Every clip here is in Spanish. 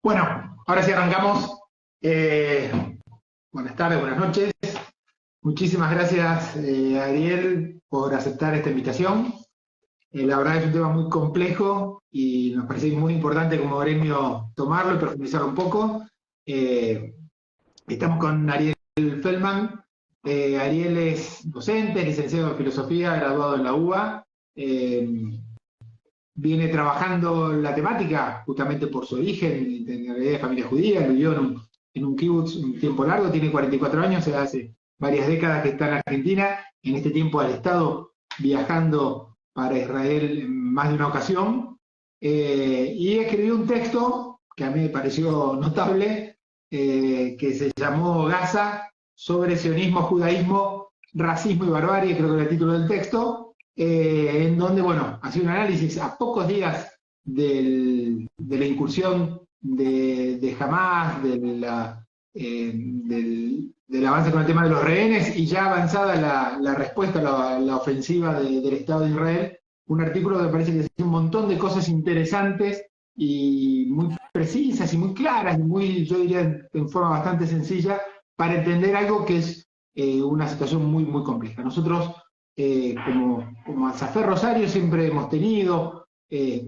Bueno, ahora sí arrancamos. Buenas tardes, buenas noches. Muchísimas gracias, Ariel, por aceptar esta invitación. La verdad es un tema muy complejo y nos parece muy importante como gremio tomarlo y profundizar un poco. Estamos con Ariel Feldman. Ariel es docente, licenciado en filosofía, graduado en la UBA. Viene trabajando la temática justamente por su origen, en realidad de familia judía, vivió en un kibutz un tiempo largo, tiene 44 años, hace varias décadas que está en Argentina, en este tiempo ha estado viajando para Israel en más de una ocasión, y escribió un texto que a mí me pareció notable, que se llamó Gaza, sobre sionismo, judaísmo, racismo y barbarie, creo que era el título del texto, en donde, bueno, hacía un análisis a pocos días de la incursión de Hamas, del avance con el tema de los rehenes, y ya avanzada la respuesta a la ofensiva del Estado de Israel, un artículo que me parece que dice un montón de cosas interesantes y muy precisas y muy claras, y muy, yo diría, en forma bastante sencilla, para entender algo que es una situación muy, muy compleja. Nosotros, como Asafer Rosario, siempre hemos tenido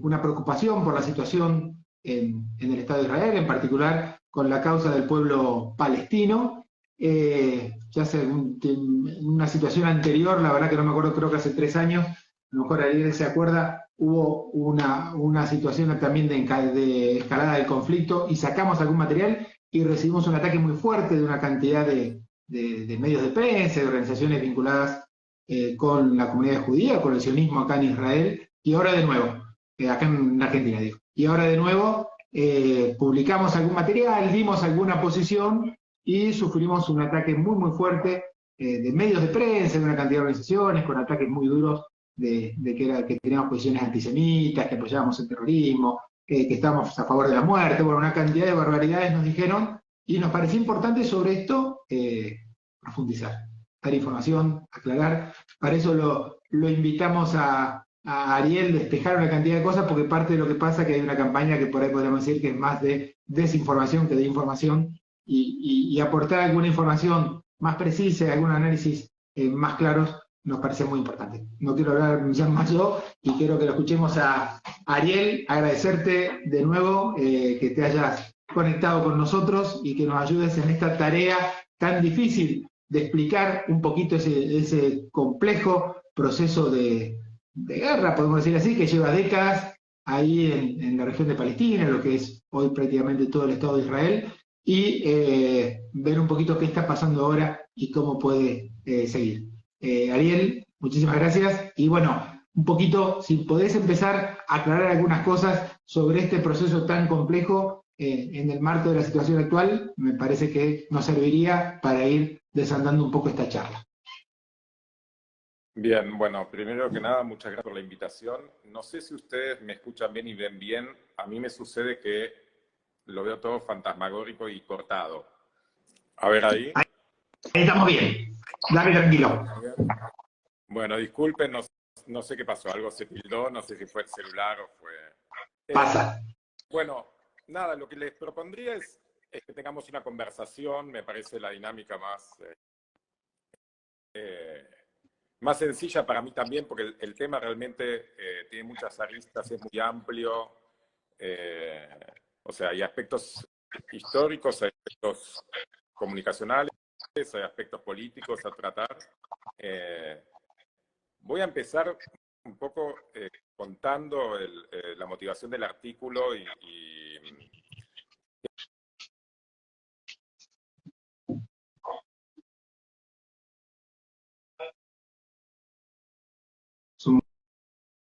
una preocupación por la situación en el Estado de Israel, en particular con la causa del pueblo palestino. Ya hace en una situación anterior, la verdad que no me acuerdo, creo que hace 3 años, a lo mejor alguien se acuerda, hubo una situación también de escalada del conflicto y sacamos algún material y recibimos un ataque muy fuerte de una cantidad de medios de prensa, de organizaciones vinculadas con la comunidad judía, con el sionismo acá en Israel, y ahora de nuevo, acá en Argentina digo, y ahora de nuevo publicamos algún material, dimos alguna posición y sufrimos un ataque muy muy fuerte de medios de prensa, de una cantidad de organizaciones, con ataques muy duros que teníamos posiciones antisemitas, que apoyábamos el terrorismo, que estábamos a favor de la muerte, bueno, una cantidad de barbaridades nos dijeron, y nos pareció importante sobre esto profundizar, dar información, aclarar. Para eso lo invitamos a Ariel, despejar una cantidad de cosas, porque parte de lo que pasa es que hay una campaña que por ahí podríamos decir que es más de desinformación que de información, y aportar alguna información más precisa, algún análisis más claros, nos parece muy importante. No quiero hablar ya más yo, y quiero que lo escuchemos a Ariel, agradecerte de nuevo que te hayas conectado con nosotros y que nos ayudes en esta tarea tan difícil de explicar un poquito ese complejo proceso de guerra, podemos decir así, que lleva décadas ahí en la región de Palestina, lo que es hoy prácticamente todo el Estado de Israel, y ver un poquito qué está pasando ahora y cómo puede seguir. Ariel, muchísimas gracias, y bueno, un poquito, si podés empezar a aclarar algunas cosas sobre este proceso tan complejo en el marco de la situación actual, me parece que nos serviría para ir desandando un poco esta charla. Bien, bueno, primero que nada, muchas gracias por la invitación. No sé si ustedes me escuchan bien y ven bien. A mí me sucede que lo veo todo fantasmagórico y cortado. A ver ahí. Ahí estamos bien. Dale tranquilo. Bueno, disculpen, no sé qué pasó. Algo se tildó, no sé si fue el celular o fue... Pasa. Bueno, nada, lo que les propondría es que tengamos una conversación. Me parece la dinámica más sencilla para mí también, porque el tema realmente tiene muchas aristas, es muy amplio, o sea, hay aspectos históricos, hay aspectos comunicacionales, hay aspectos políticos a tratar. Voy a empezar un poco contando la motivación del artículo y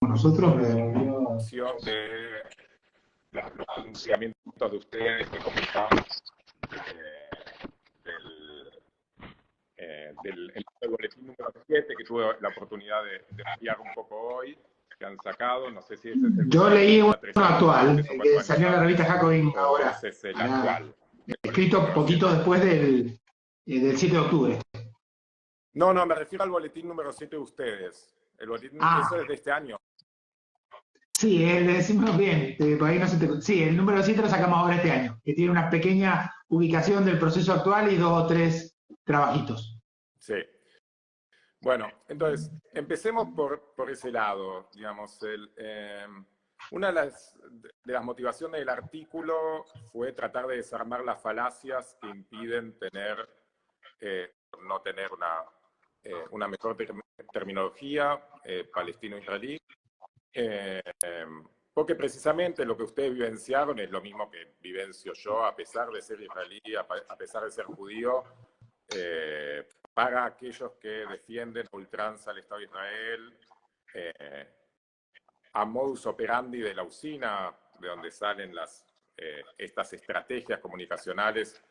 Nosotros de los pronunciamientos de ustedes que comentaban del boletín número 7 que tuve la oportunidad de enviar un poco hoy, que han sacado, no sé si ese es el... Yo leí uno actual, que salió en la revista Jacobin ahora. Ese es el actual. Escrito poquito después del 7 de octubre. No, me refiero al boletín número 7 de ustedes. El boletín ese es de este año. Sí, le decimos bien, por ahí no se te- sí, el número 7 lo sacamos ahora este año, que tiene una pequeña ubicación del proceso actual y 2 o 3 trabajitos. Sí. Bueno, entonces, empecemos por ese lado, digamos. Una de las motivaciones del artículo fue tratar de desarmar las falacias que impiden no tener una mejor terminología palestino-israelí, porque precisamente lo que ustedes vivenciaron es lo mismo que vivencio yo, a pesar de ser israelí, a pesar de ser judío, para aquellos que defienden a ultranza al Estado de Israel, a modus operandi de la usina, de donde salen estas estrategias comunicacionales,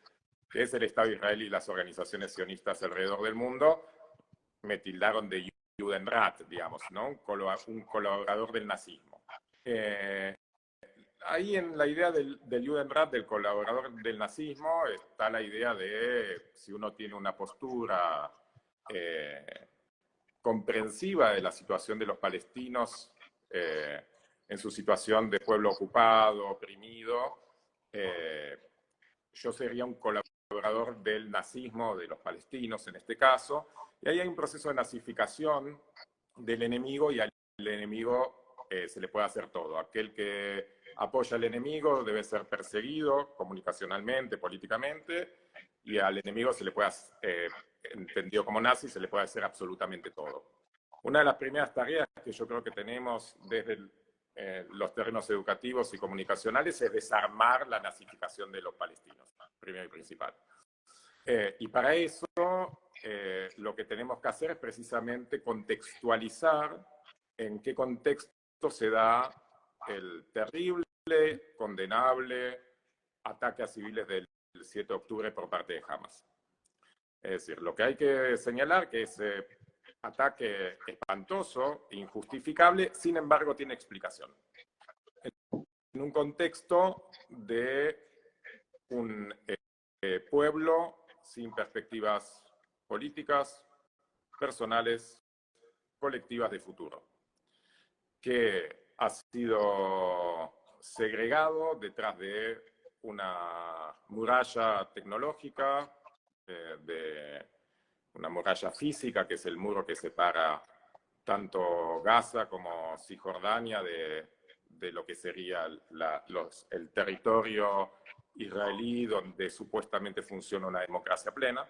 que es el Estado de Israel y las organizaciones sionistas alrededor del mundo, me tildaron de Judenrat, digamos, ¿no? Un colaborador del nazismo. Ahí en la idea del Judenrat, del colaborador del nazismo, está la idea de si uno tiene una postura comprensiva de la situación de los palestinos en su situación de pueblo ocupado, oprimido, yo sería un colaborador del nazismo, de los palestinos en este caso, y ahí hay un proceso de nazificación del enemigo y al enemigo se le puede hacer todo. Aquel que apoya al enemigo debe ser perseguido comunicacionalmente, políticamente, y al enemigo se le puede, entendido como nazi, se le puede hacer absolutamente todo. Una de las primeras tareas que yo creo que tenemos desde los terrenos educativos y comunicacionales es desarmar la nazificación de los palestinos, primero y principal. Y para eso lo que tenemos que hacer es precisamente contextualizar en qué contexto se da el terrible, condenable ataque a civiles del 7 de octubre por parte de Hamas. Es decir, lo que hay que señalar que ese ataque espantoso, injustificable, sin embargo tiene explicación. En un contexto de un pueblo sin perspectivas políticas, personales, colectivas de futuro, que ha sido segregado detrás de una muralla tecnológica, de una muralla física, que es el muro que separa tanto Gaza como Cisjordania de lo que sería el territorio israelí, donde supuestamente funciona una democracia plena,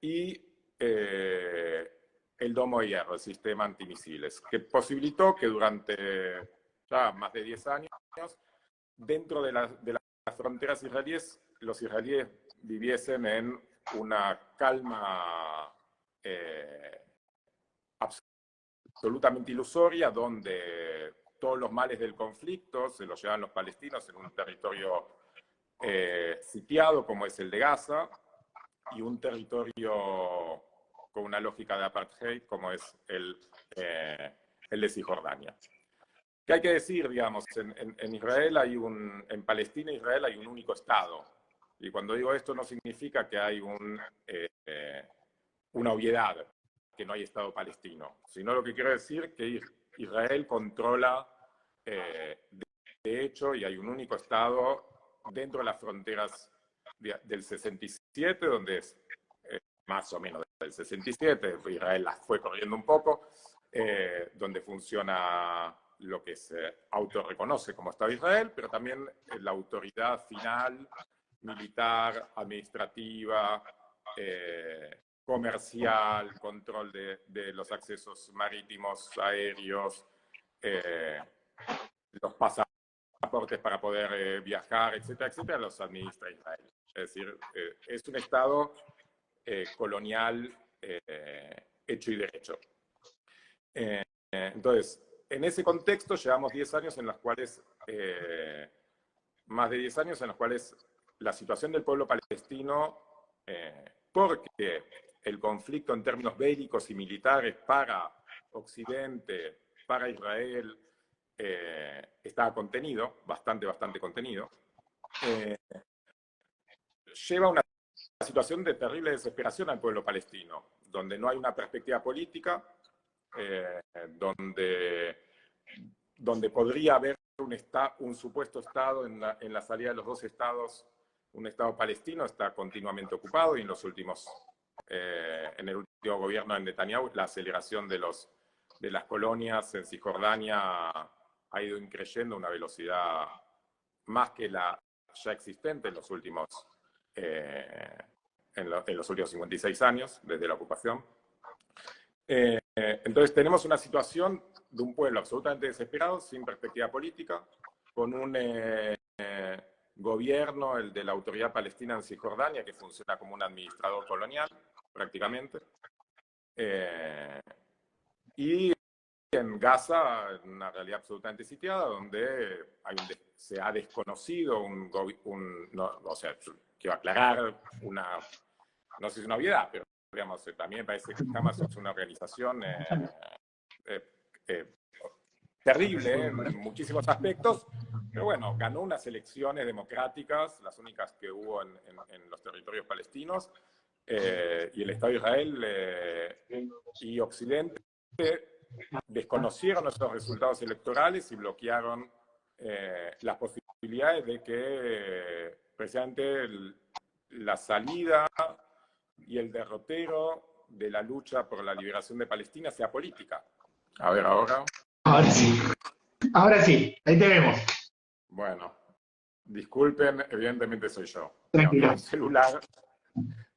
y el domo de hierro, el sistema antimisiles, que posibilitó que durante ya más de 10 años, dentro de las fronteras israelíes, los israelíes viviesen en una calma absolutamente ilusoria, donde todos los males del conflicto se los llevan los palestinos en un territorio sitiado como es el de Gaza, y un territorio con una lógica de apartheid como es el de Cisjordania. ¿Qué hay que decir? Digamos, en Israel en Palestina e Israel hay un único Estado. Y cuando digo esto no significa que hay una obviedad, que no hay Estado palestino, sino lo que quiero decir que Israel controla, de hecho, y hay un único Estado dentro de las fronteras del 67, donde es más o menos del 67, Israel las fue corriendo un poco, donde funciona lo que se autorreconoce como Estado de Israel, pero también la autoridad final, militar, administrativa, comercial, control de los accesos marítimos, aéreos, los pasaportes para poder viajar, etcétera, etcétera, los administra Israel. Es decir, es un Estado colonial hecho y derecho. Entonces, en ese contexto llevamos 10 años en los cuales, más de 10 años en los cuales la situación del pueblo palestino, porque el conflicto en términos bélicos y militares para Occidente, para Israel, estaba contenido, bastante contenido, lleva a una situación de terrible desesperación al pueblo palestino, donde no hay una perspectiva política, donde donde podría haber un supuesto Estado en la salida de los dos estados, un Estado palestino, está continuamente ocupado, y en el último gobierno de Netanyahu, la aceleración de las colonias en Cisjordania ha ido increyendo a una velocidad más que la ya existente en los últimos 56 años, desde la ocupación. Entonces tenemos una situación de un pueblo absolutamente desesperado, sin perspectiva política, con un gobierno, el de la Autoridad Palestina en Cisjordania, que funciona como un administrador colonial, prácticamente. Y en Gaza, una realidad absolutamente sitiada, donde se ha desconocido o sea, quiero aclarar no sé si es una obviedad, pero digamos, también parece que Hamas es una organización terrible en muchísimos aspectos, pero bueno, ganó unas elecciones democráticas, las únicas que hubo en los territorios palestinos, y el Estado de Israel y Occidente desconocieron esos resultados electorales y bloquearon las posibilidades de que precisamente la salida y el derrotero de la lucha por la liberación de Palestina sea política. A ver, ahora. Ahora sí, ahí te vemos. Bueno, disculpen, evidentemente soy yo. Tranquilo.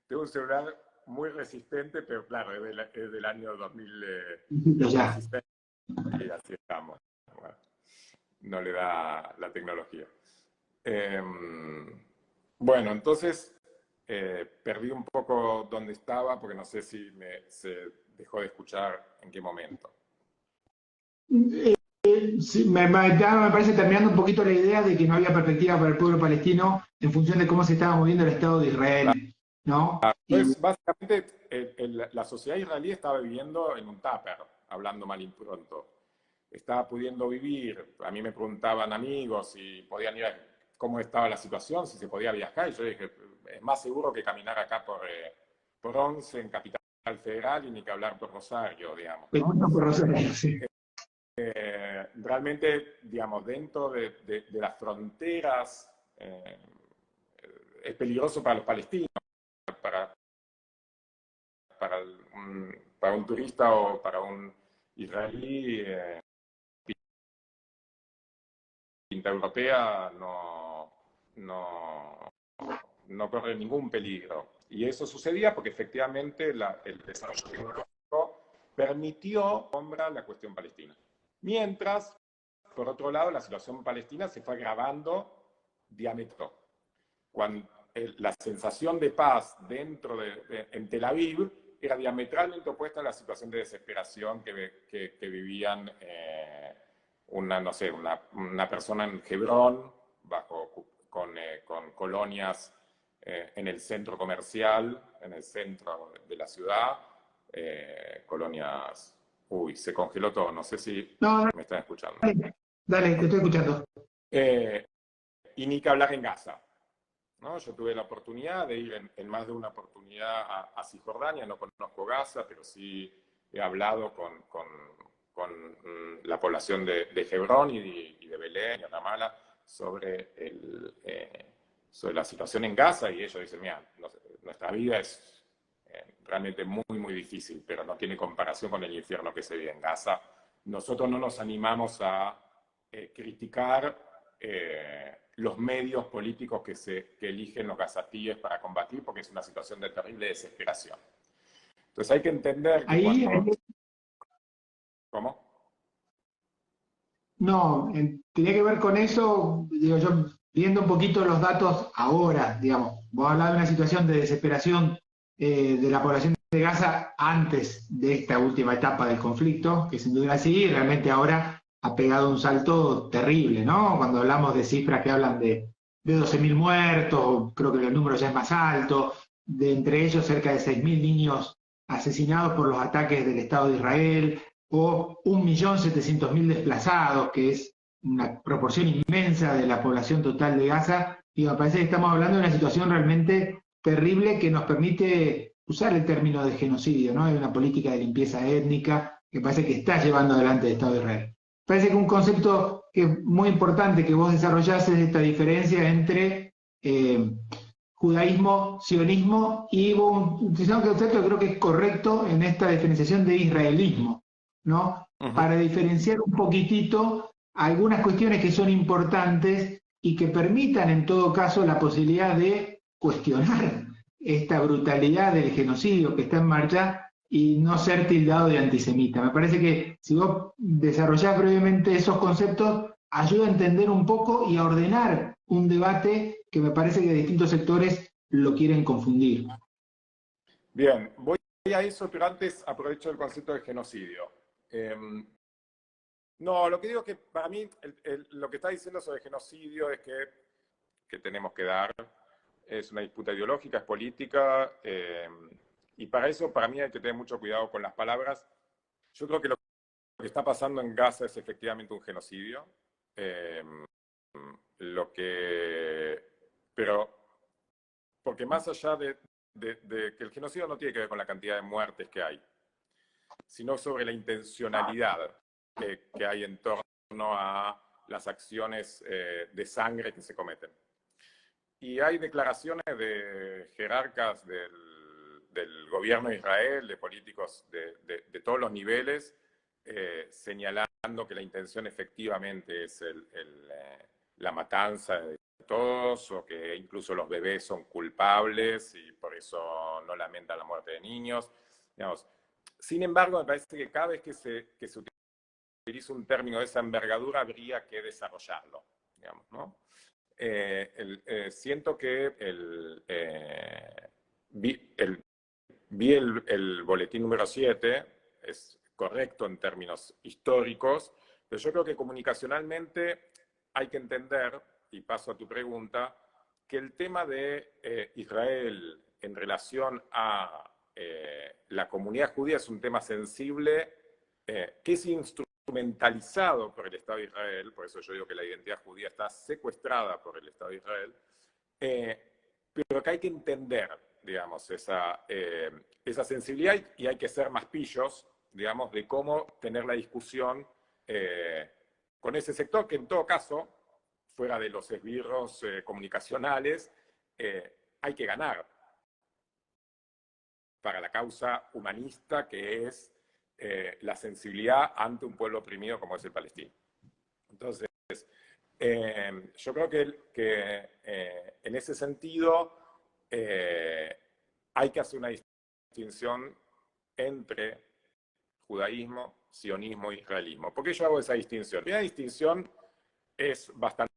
Tengo un celular muy resistente, pero claro, es del año 2016. Y así estamos. Bueno, no le da la tecnología. Bueno, entonces perdí un poco dónde estaba, porque no sé si se dejó de escuchar en qué momento. Sí, me parece terminando un poquito la idea de que no había perspectiva para el pueblo palestino en función de cómo se estaba moviendo el Estado de Israel, ¿no? Pues básicamente la sociedad israelí estaba viviendo en un tupper, hablando mal y pronto. Estaba pudiendo vivir, a mí me preguntaban amigos si podían ir cómo estaba la situación, si se podía viajar, y yo dije, es más seguro que caminar acá por Once, en Capital Federal, y ni que hablar por Rosario, digamos, ¿no? Por Rosario, sí. Realmente, digamos, dentro de las fronteras es peligroso para los palestinos, para un turista o para un israelí. Pinta europea no corre ningún peligro. Y eso sucedía porque efectivamente el desarrollo tecnológico permitió la cuestión palestina. Mientras, por otro lado, la situación palestina se fue agravando diametro. Cuando la sensación de paz en Tel Aviv era diametralmente opuesta a la situación de desesperación que vivían una persona en Hebrón, con colonias en el centro comercial, en el centro de la ciudad, colonias... Uy, se congeló todo, no sé si me están escuchando. Dale, te estoy escuchando. Y ni que hablar en Gaza, ¿no? Yo tuve la oportunidad de ir en más de una oportunidad a Cisjordania, no conozco Gaza, pero sí he hablado con la población de Hebrón y de Belén y Ramallah sobre la situación en Gaza, y ellos dicen, mira, nuestra vida es realmente muy, muy difícil, pero no tiene comparación con el infierno que se vive en Gaza. Nosotros no nos animamos a criticar los medios políticos que eligen los gazatíes para combatir, porque es una situación de terrible desesperación. Entonces hay que entender que ¿Cómo? No, tenía que ver con eso, digo yo, viendo un poquito los datos ahora, digamos, vos hablabas de una situación de desesperación de la población de Gaza antes de esta última etapa del conflicto, que sin duda sí, realmente ahora ha pegado un salto terrible, ¿no? Cuando hablamos de cifras que hablan de 12.000 muertos, creo que el número ya es más alto, de entre ellos cerca de 6.000 niños asesinados por los ataques del Estado de Israel, o 1.700.000 desplazados, que es una proporción inmensa de la población total de Gaza, y me parece que estamos hablando de una situación realmente terrible que nos permite usar el término de genocidio, ¿no? Hay una política de limpieza étnica que parece que está llevando adelante el Estado de Israel. parece que un concepto que es muy importante que vos desarrollás es esta diferencia entre judaísmo, sionismo, y vos utilizás un concepto que creo que es correcto en esta diferenciación de israelismo, ¿no? Ujú. Para diferenciar un poquitito algunas cuestiones que son importantes y que permitan en todo caso la posibilidad de cuestionar esta brutalidad del genocidio que está en marcha y no ser tildado de antisemita. Me parece que si vos desarrollás brevemente esos conceptos, ayuda a entender un poco y a ordenar un debate que me parece que distintos sectores lo quieren confundir. Bien, voy a eso, pero antes aprovecho el concepto de genocidio. No, lo que digo es que para mí lo que está diciendo sobre genocidio es que tenemos que dar, es una disputa ideológica, es política, y para eso para mí hay que tener mucho cuidado con las palabras. Yo creo que lo que está pasando en Gaza es efectivamente un genocidio. Eh, pero, porque más allá de que el genocidio no tiene que ver con la cantidad de muertes que hay, sino sobre la intencionalidad que hay en torno a las acciones de sangre que se cometen. Y hay declaraciones de jerarcas del gobierno de Israel, de políticos de todos los niveles, señalando que la intención efectivamente es la matanza de todos, o que incluso los bebés son culpables y por eso no lamentan la muerte de niños. Digamos, sin embargo, me parece que cada vez que se utiliza un término de esa envergadura habría que desarrollarlo, digamos, ¿no? Siento que vi el boletín número 7, es correcto en términos históricos, pero yo creo que comunicacionalmente hay que entender, y paso a tu pregunta, que el tema de Israel en relación a la comunidad judía es un tema sensible, que es instrumentalizado por el Estado de Israel, por eso yo digo que la identidad judía está secuestrada por el Estado de Israel, pero que hay que entender, digamos, esa sensibilidad y hay que ser más pillos, digamos, de cómo tener la discusión con ese sector que en todo caso, fuera de los esbirros comunicacionales, hay que ganar para la causa humanista que es la sensibilidad ante un pueblo oprimido como es el palestino. Entonces, yo creo que en ese sentido hay que hacer una distinción entre judaísmo, sionismo e israelismo. ¿Por qué yo hago esa distinción? La distinción es bastante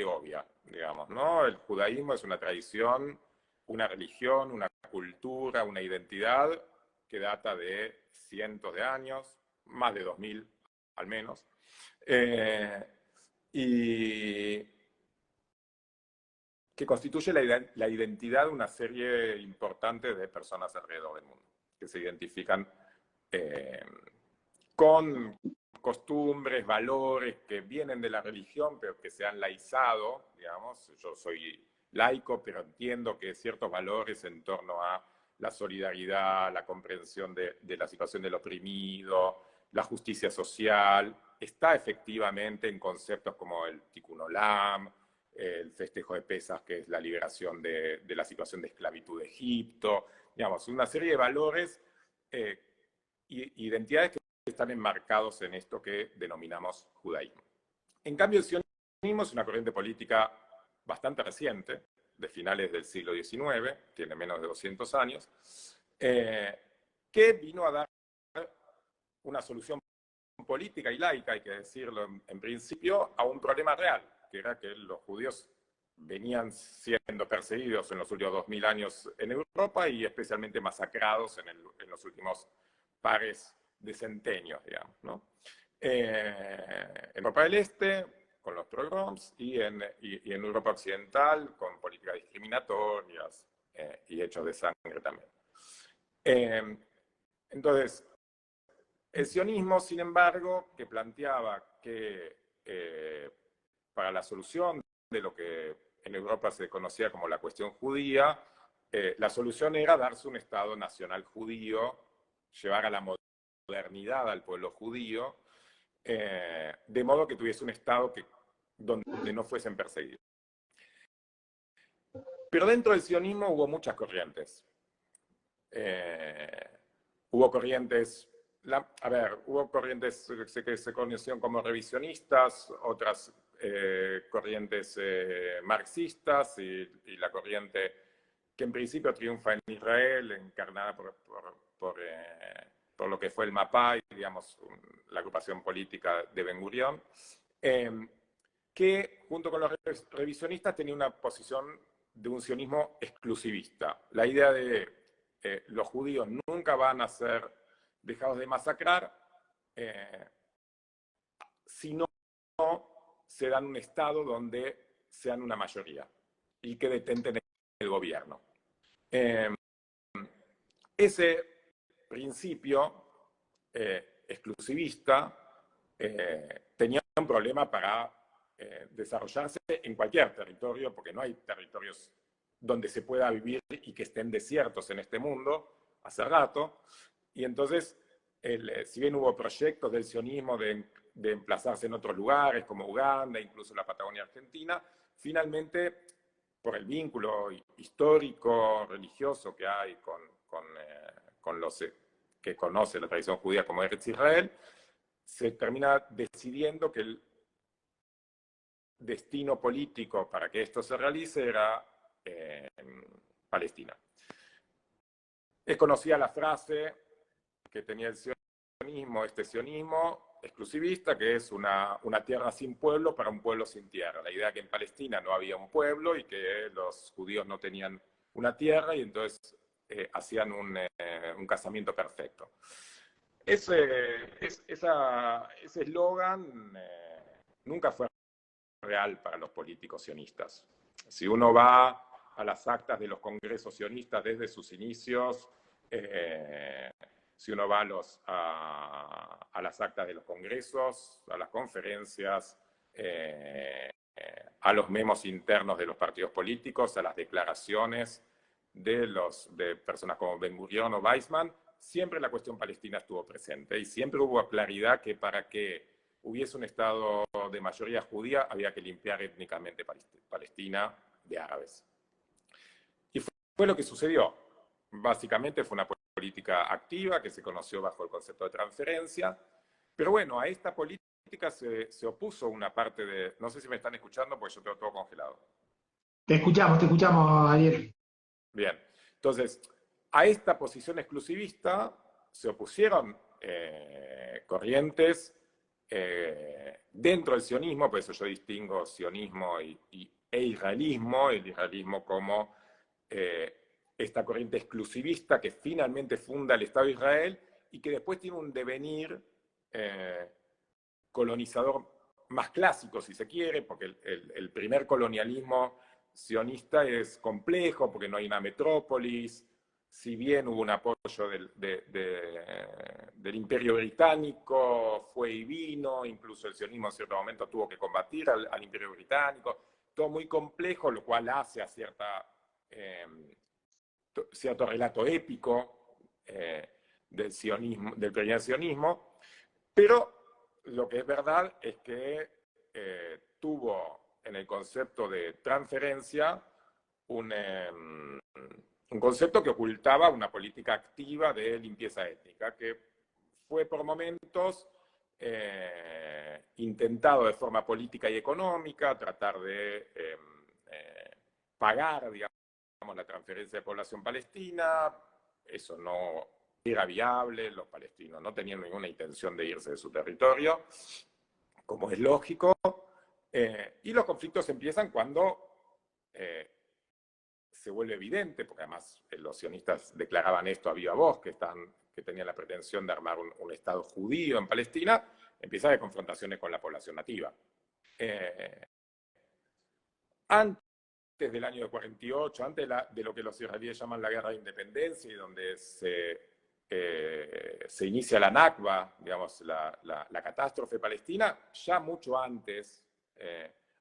obvia, digamos, ¿no? El judaísmo es una tradición, una religión, una cultura, una identidad que data de cientos de años, más de 2000 al menos, y que constituye la identidad de una serie importante de personas alrededor del mundo, que se identifican con costumbres, valores que vienen de la religión, pero que se han laizado, digamos. Yo soy laico, pero entiendo que ciertos valores en torno a la solidaridad, la comprensión de la situación del oprimido, la justicia social, está efectivamente en conceptos como el Tikkun Olam, el festejo de Pesaj, que es la liberación de la situación de esclavitud de Egipto, digamos, una serie de valores identidades que están enmarcados en esto que denominamos judaísmo. En cambio, el sionismo es una corriente política bastante reciente, de finales del siglo XIX, tiene menos de 200 años, que vino a dar una solución política y laica, hay que decirlo en principio, a un problema real, que era que los judíos venían siendo perseguidos en los últimos 2000 años en Europa y especialmente masacrados en los últimos pares de centenios, digamos, ¿no? En Europa del Este, con los pogroms, y en Europa Occidental, con políticas discriminatorias y hechos de sangre también. Entonces, el sionismo, sin embargo, que planteaba que para la solución de lo que en Europa se conocía como la cuestión judía, la solución era darse un Estado nacional judío, llevar a la modernidad al pueblo judío, de modo que tuviese un Estado donde no fuesen perseguidos. Pero dentro del sionismo hubo muchas corrientes. Hubo corrientes, hubo corrientes que se conocieron como revisionistas, otras corrientes marxistas y la corriente que en principio triunfa en Israel, encarnada por lo que fue el Mapai, digamos, la agrupación política de Ben-Gurión, que junto con los revisionistas tenía una posición de un sionismo exclusivista. La idea de los judíos nunca van a ser dejados de masacrar si no se dan un Estado donde sean una mayoría y que detenten el gobierno. Ese principio exclusivista tenía un problema para desarrollarse en cualquier territorio, porque no hay territorios donde se pueda vivir y que estén desiertos en este mundo hace rato. Y entonces, si bien hubo proyectos del sionismo de emplazarse en otros lugares, como Uganda, incluso la Patagonia Argentina, finalmente, por el vínculo histórico, religioso que hay con los que conoce la tradición judía como Eretz Israel, se termina decidiendo que el destino político para que esto se realice era Palestina. Es conocida la frase que tenía el sionismo, este sionismo exclusivista, que es una tierra sin pueblo para un pueblo sin tierra. La idea que en Palestina no había un pueblo y que los judíos no tenían una tierra y entonces hacían un casamiento perfecto. Ese eslogan nunca fue real para los políticos sionistas. Si uno va a las actas de los congresos sionistas desde sus inicios, si uno va a las actas de los congresos, a las conferencias, a los memos internos de los partidos políticos, a las declaraciones de personas como Ben-Gurión o Weizmann, siempre la cuestión palestina estuvo presente y siempre hubo claridad que para que hubiese un Estado de mayoría judía había que limpiar étnicamente Palestina de árabes. Y fue lo que sucedió. Básicamente fue una política activa que se conoció bajo el concepto de transferencia, pero bueno, a esta política se opuso una parte de... No sé si me están escuchando porque yo tengo todo congelado. Te escuchamos, Ariel. Bien, entonces, a esta posición exclusivista se opusieron corrientes dentro del sionismo, por eso yo distingo sionismo e israelismo, el israelismo como esta corriente exclusivista que finalmente funda el Estado de Israel y que después tiene un devenir colonizador más clásico, si se quiere, porque el primer colonialismo sionista es complejo, porque no hay una metrópolis, si bien hubo un apoyo del Imperio Británico, fue y vino, incluso el sionismo en cierto momento tuvo que combatir al Imperio Británico, todo muy complejo, lo cual hace a cierto relato épico del sionismo, del primer sionismo, pero lo que es verdad es que tuvo en el concepto de transferencia un concepto que ocultaba una política activa de limpieza étnica, que fue por momentos intentado de forma política y económica, tratar de pagar, digamos, la transferencia de población palestina. Eso no era viable, los palestinos no tenían ninguna intención de irse de su territorio, como es lógico, y los conflictos empiezan cuando se vuelve evidente, porque además los sionistas declaraban esto a viva voz, que tenían la pretensión de armar un Estado judío en Palestina, empieza a haber confrontaciones con la población nativa. Antes del año 48, antes de lo que los israelíes llaman la Guerra de Independencia, y donde se inicia la Nakba, digamos, la catástrofe palestina, ya mucho antes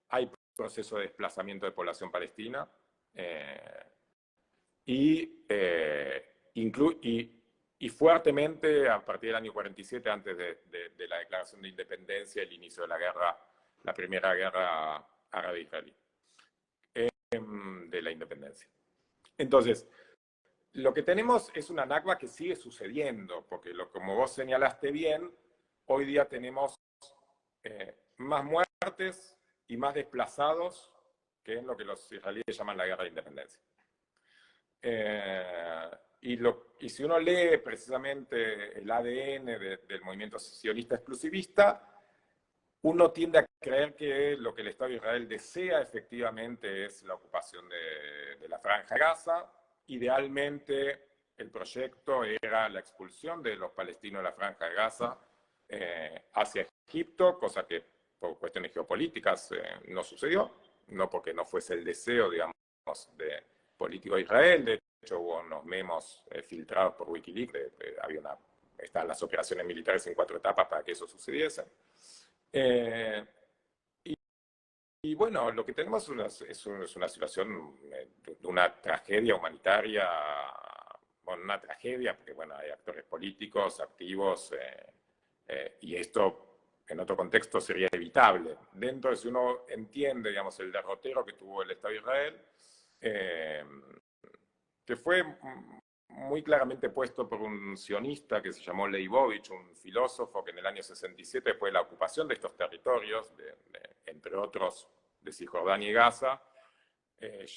hay proceso de desplazamiento de población palestina, y fuertemente a partir del año 47, antes de la declaración de independencia, el inicio de la guerra, la primera guerra árabe-israelí de la independencia. Entonces, lo que tenemos es una Nakba que sigue sucediendo, porque como vos señalaste bien, hoy día tenemos más muertes y más desplazados que en lo que los israelíes llaman la guerra de independencia. Y si uno lee precisamente el ADN del movimiento sionista exclusivista, uno tiende a creer que lo que el Estado de Israel desea efectivamente es la ocupación de la Franja de Gaza. Idealmente, el proyecto era la expulsión de los palestinos de la Franja de Gaza hacia Egipto, cosa que por cuestiones geopolíticas no sucedió, no porque no fuese el deseo, digamos, de político de Israel. De hecho, hubo unos memos filtrados por Wikileaks, estaban las operaciones militares en 4 etapas para que eso sucediese. Y bueno, lo que tenemos es una situación de una tragedia humanitaria, bueno, una tragedia, porque bueno, hay actores políticos activos, y esto en otro contexto sería evitable. Dentro de si uno entiende, digamos, el derrotero que tuvo el Estado de Israel, que fue muy claramente puesto por un sionista que se llamó Leibovich, un filósofo que en el año 67, después de la ocupación de estos territorios, entre otros de Cisjordania y Gaza,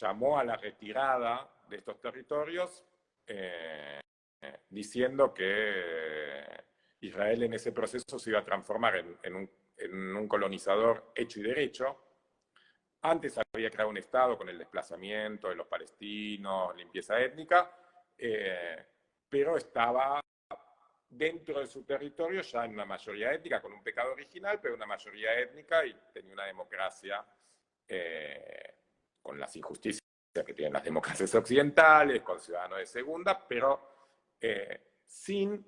llamó a la retirada de estos territorios, diciendo que Israel en ese proceso se iba a transformar en un colonizador hecho y derecho. Antes había creado un Estado con el desplazamiento de los palestinos, limpieza étnica, pero estaba dentro de su territorio ya en una mayoría étnica, con un pecado original, pero una mayoría étnica, y tenía una democracia con las injusticias que tienen las democracias occidentales, con ciudadanos de segunda, pero sin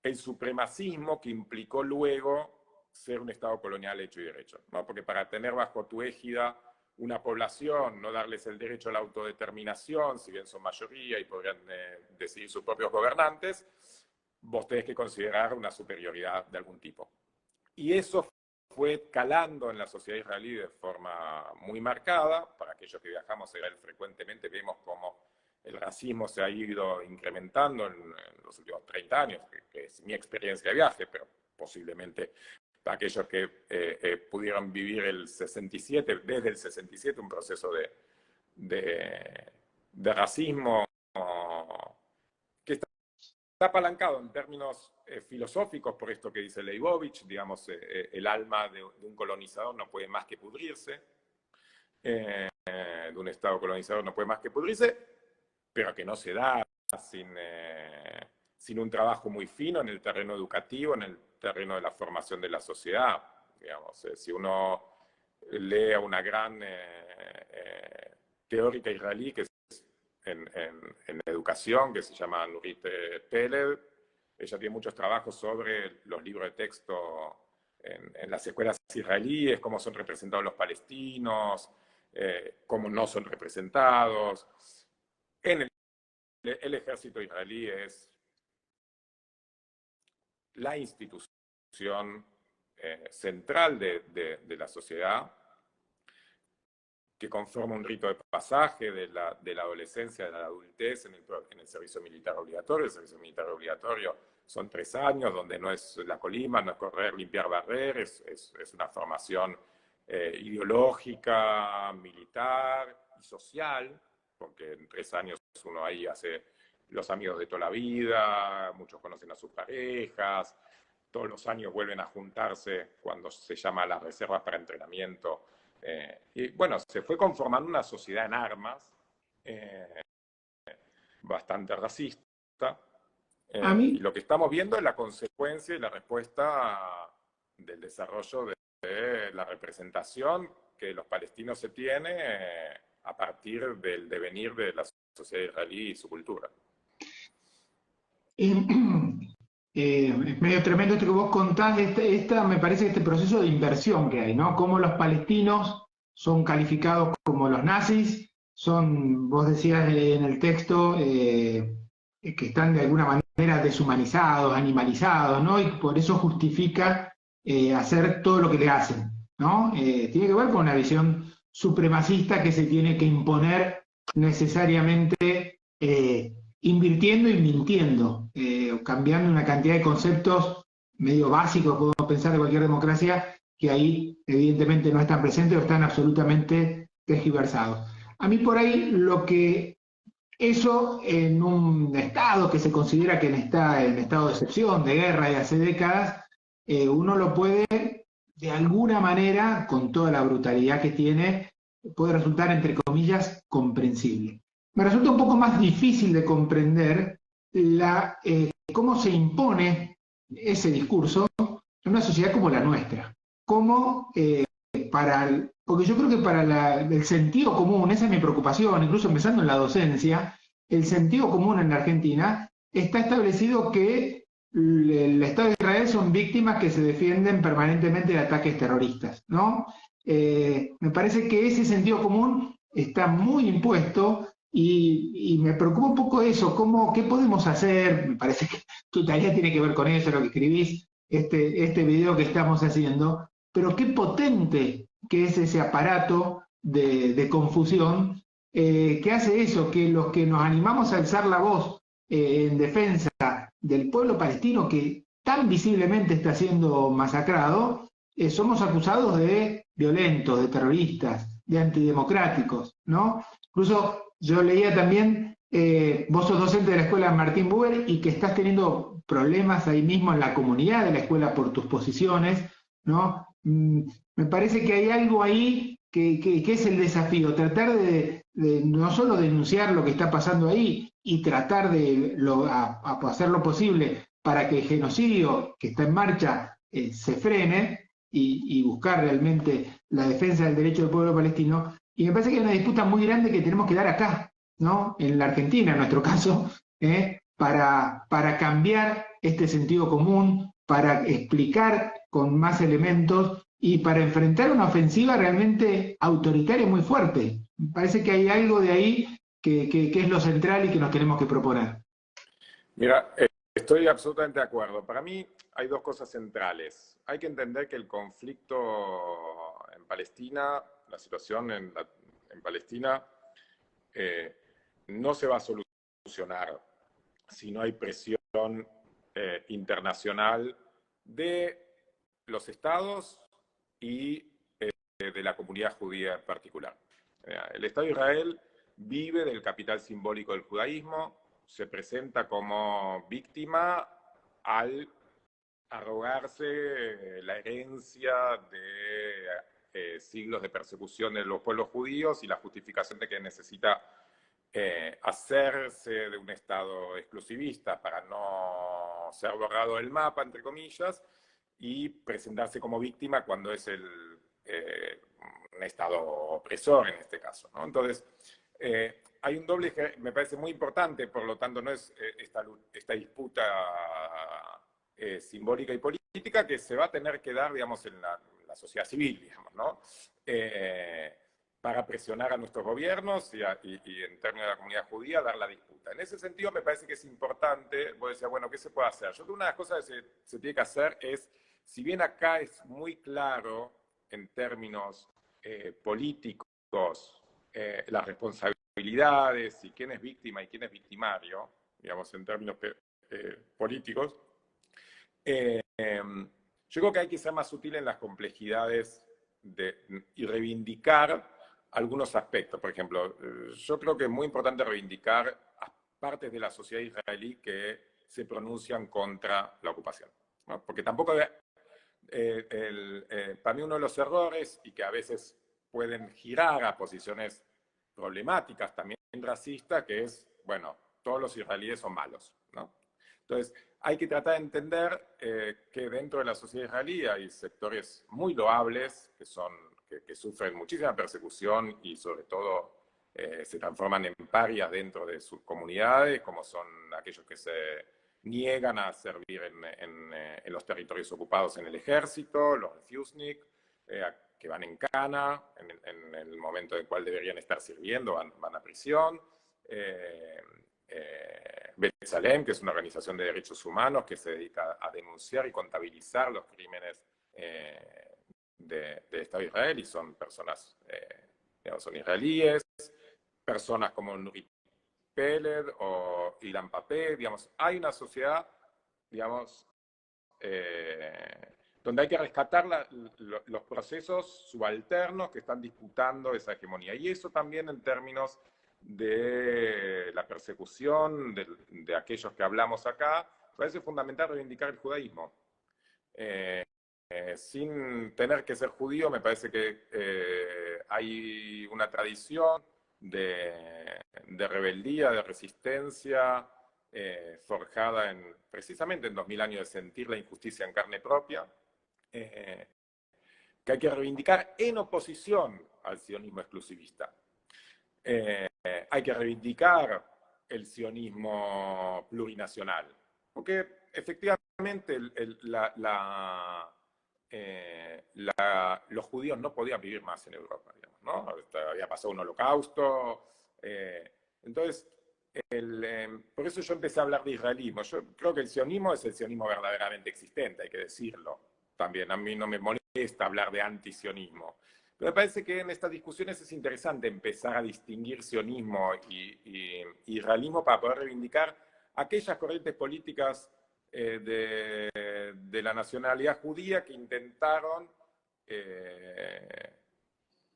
el supremacismo que implicó luego ser un Estado colonial hecho y derecho, ¿no? Porque para tener bajo tu égida una población, no darles el derecho a la autodeterminación, si bien son mayoría y podrían decidir sus propios gobernantes, vos tenés que considerar una superioridad de algún tipo. Y eso fue calando en la sociedad israelí de forma muy marcada. Para aquellos que viajamos a Israel frecuentemente, vemos cómo el racismo se ha ido incrementando en los últimos 30 años, que es mi experiencia de viaje, pero posiblemente para aquellos que pudieron vivir el 67, desde el 67, un proceso de racismo que está apalancado en términos filosóficos por esto que dice Leibovich, digamos, el alma de un colonizador no puede más que pudrirse, de un Estado colonizador no puede más que pudrirse, pero que no se da sin un trabajo muy fino en el terreno educativo, en el terreno de la formación de la sociedad. Digamos, si uno lee a una gran teórica israelí que es en educación, que se llama Nurit Peled, ella tiene muchos trabajos sobre los libros de texto en las escuelas israelíes, cómo son representados los palestinos, cómo no son representados. En el ejército israelí es la institución central de la sociedad, que conforma un rito de pasaje de la adolescencia a la adultez en el servicio militar obligatorio. El servicio militar obligatorio son 3 años, donde no es la colima, no es correr, limpiar, barrer, es una formación ideológica, militar y social, porque en 3 años uno ahí hace los amigos de toda la vida, muchos conocen a sus parejas, todos los años vuelven a juntarse cuando se llama las reservas para entrenamiento. Y bueno, se fue conformando una sociedad en armas bastante racista. Y lo que estamos viendo es la consecuencia y la respuesta del desarrollo de la representación que los palestinos se tiene a partir del devenir de la sociedad israelí y su cultura. Es medio tremendo esto que vos contás, me parece este proceso de inversión que hay, ¿no? Cómo los palestinos son calificados como los nazis, vos decías en el texto, que están de alguna manera deshumanizados, animalizados, ¿no? Y por eso justifica hacer todo lo que le hacen, ¿no? Tiene que ver con una visión supremacista que se tiene que imponer necesariamente invirtiendo y mintiendo, cambiando una cantidad de conceptos medio básicos, podemos pensar de cualquier democracia, que ahí evidentemente no están presentes o están absolutamente tergiversados. A mí por ahí lo que eso en un Estado que se considera que está en estado de excepción, de guerra de hace décadas, uno lo puede, de alguna manera, con toda la brutalidad que tiene, puede resultar, entre comillas, comprensible. Me resulta un poco más difícil de comprender cómo se impone ese discurso en una sociedad como la nuestra. Cómo porque yo creo que para el sentido común, esa es mi preocupación, incluso empezando en la docencia, el sentido común en la Argentina está establecido que el Estado de Israel son víctimas que se defienden permanentemente de ataques terroristas, ¿no? Me parece que ese sentido común está muy impuesto y me preocupa un poco eso, ¿qué podemos hacer? Me parece que tu tarea tiene que ver con eso, lo que escribís, este video que estamos haciendo, pero qué potente que es ese aparato de confusión que hace eso, que los que nos animamos a alzar la voz en defensa del pueblo palestino que tan visiblemente está siendo masacrado, somos acusados de violentos, de terroristas, de antidemocráticos, ¿no? Incluso yo leía también, vos sos docente de la escuela Martín Buber y que estás teniendo problemas ahí mismo en la comunidad de la escuela por tus posiciones, ¿no? Me parece que hay algo ahí que es el desafío, tratar de no solo denunciar lo que está pasando ahí y tratar de hacer lo posible para que el genocidio que está en marcha se frene y buscar realmente la defensa del derecho del pueblo palestino. Y me parece que hay una disputa muy grande que tenemos que dar acá, ¿no? En la Argentina, en nuestro caso, para cambiar este sentido común, para explicar con más elementos y para enfrentar una ofensiva realmente autoritaria y muy fuerte. Me parece que hay algo de ahí que es lo central y que nos tenemos que proponer. Mira, estoy absolutamente de acuerdo. Para mí hay dos cosas centrales. Hay que entender que el conflicto en Palestina, la situación en Palestina, no se va a solucionar si no hay presión internacional de los estados y de la comunidad judía en particular. El Estado de Israel vive del capital simbólico del judaísmo, se presenta como víctima al arrogarse la herencia de siglos de persecución de los pueblos judíos y la justificación de que necesita hacerse de un Estado exclusivista para no ser borrado del mapa, entre comillas, y presentarse como víctima cuando es un Estado opresor en este caso, ¿no? Entonces, hay un doble que me parece muy importante, por lo tanto no es esta disputa simbólica y política que se va a tener que dar, digamos, en la sociedad civil, digamos, ¿no? Para presionar a nuestros gobiernos y en términos de la comunidad judía, dar la disputa. En ese sentido me parece que es importante, vos decías, bueno, ¿qué se puede hacer? Yo creo que una de las cosas que se tiene que hacer es, si bien acá es muy claro en términos políticos las responsabilidades y quién es víctima y quién es victimario, digamos, en términos políticos, yo creo que hay que ser más sutil en las complejidades y reivindicar algunos aspectos. Por ejemplo, yo creo que es muy importante reivindicar a partes de la sociedad israelí que se pronuncian contra la ocupación, ¿no? Porque tampoco, para mí uno de los errores, y que a veces pueden girar a posiciones problemáticas, también racistas, que es, bueno, todos los israelíes son malos, ¿no? Entonces, hay que tratar de entender que dentro de la sociedad israelí hay sectores muy loables que sufren muchísima persecución y sobre todo se transforman en parias dentro de sus comunidades, como son aquellos que se niegan a servir en los territorios ocupados en el ejército, los refusnik, que van en cana en el momento en el cual deberían estar sirviendo, van a prisión. B'Tselem, que es una organización de derechos humanos que se dedica a denunciar y contabilizar los crímenes del Estado de Israel, y son personas, digamos, son israelíes, personas como Nurit Peled o Ilan Papé, digamos, hay una sociedad, digamos, donde hay que rescatar los procesos subalternos que están disputando esa hegemonía. Y eso también en términos de la persecución de aquellos que hablamos acá, parece fundamental reivindicar el judaísmo. Sin tener que ser judío, me parece que hay una tradición de rebeldía, de resistencia, forjada precisamente en 2000 años de sentir la injusticia en carne propia, que hay que reivindicar en oposición al sionismo exclusivista. Hay que reivindicar el sionismo plurinacional, porque efectivamente los judíos no podían vivir más en Europa, digamos, ¿no? Había pasado un holocausto. Entonces, por eso yo empecé a hablar de israelismo. Yo creo que el sionismo es el sionismo verdaderamente existente, hay que decirlo. También a mí no me molesta hablar de antisionismo. Pero me parece que en estas discusiones es interesante empezar a distinguir sionismo y israelismo para poder reivindicar aquellas corrientes políticas de la nacionalidad judía que intentaron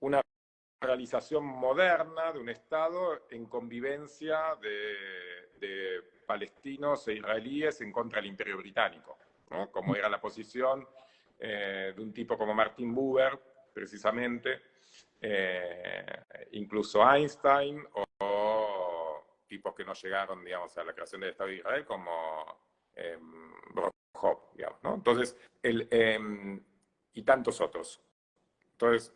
una realización moderna de un Estado en convivencia de palestinos e israelíes en contra del Imperio Británico, ¿no? Como era la posición de un tipo como Martin Buber, precisamente, incluso Einstein, o tipos que no llegaron, digamos, a la creación del Estado de Israel, como Brockhoff, digamos, ¿no? Entonces, y tantos otros. Entonces,